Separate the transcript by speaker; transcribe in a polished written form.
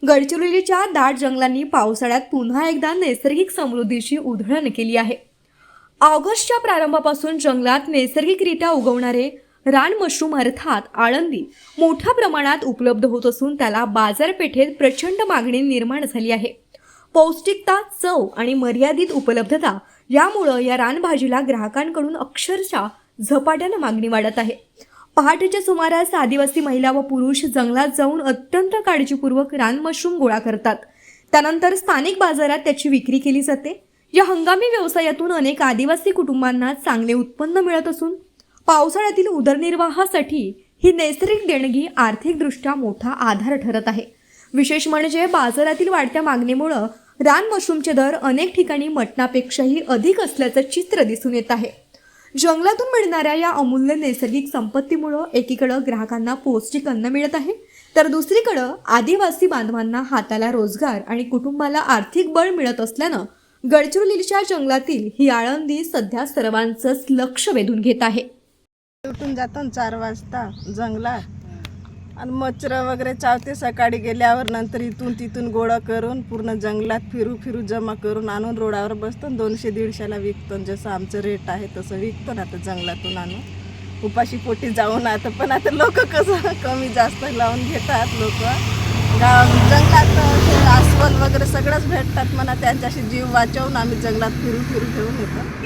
Speaker 1: गडचिरोलीच्या दाट जंगलांनी पावसाळ्यात पुन्हा एकदा नैसर्गिक समृद्धीची उधळण केली आहे। ऑगस्टच्या प्रारंभापासून जंगलात नैसर्गिकरित्या उगवणारे रान मशरूम अर्थात आळंदी मोठ्या प्रमाणात उपलब्ध होत असून त्याला बाजारपेठेत प्रचंड मागणी निर्माण झाली आहे। पौष्टिकता, चव आणि मर्यादित उपलब्धता यामुळे या रानभाजीला ग्राहकांकडून अक्षरशः झपाट्याने मागणी वाढत आहे। पहाटेच्या सुमारास आदिवासी महिला व पुरुष जंगलात जाऊन अत्यंत काळजीपूर्वक रान मशरूम गोळा करतात। त्यानंतर स्थानिक बाजारात त्याची विक्री केली जाते। या हंगामी व्यवसायातून अनेक आदिवासी कुटुंबांना चांगले उत्पन्न मिळत असून पावसाळ्यातील उदरनिर्वाहासाठी ही नैसर्गिक देणगी आर्थिकदृष्ट्या मोठा आधार ठरत आहे। विशेष म्हणजे बाजारातील वाढत्या मागणीमुळे रान मशरूमचे दर अनेक ठिकाणी मटणापेक्षाही अधिक असल्याचं चित्र दिसून येत आहे। जंगलातून मिळणाऱ्या या अमूल्य नैसर्गिक संपत्तीमुळे एकीकडे ग्राहकांना पौष्टिक अन्न मिळत आहे, तर दुसरीकडे आदिवासी बांधवांना हाताला रोजगार आणि कुटुंबाला आर्थिक बळ मिळत असल्यानं गडचिरोलीच्या जंगलातील ही आळंदी सध्या सर्वांचंच लक्ष वेधून घेत आहे।
Speaker 2: उठून जातो 4 वाजता जंगलात आणि मच्छर वगैरे चावते। सकाळी गेल्यावर नंतर इथून तिथून गोळा करून पूर्ण जंगलात फिरू जमा करून आणून रोडावर बसतो। 200-150ला विकतो। जसं आमचं रेट आहे तसं विकतो ना। आता जंगलातून आणून उपाशी पोटी जाऊन आता पण आता लोक कसं कमी जास्त लावून घेतात। लोक जंगलात अस्वल वगैरे सगळंच भेटतात म्हणा, त्यांच्याशी जीव वाचवून आम्ही जंगलात फिरू घेऊन येतो।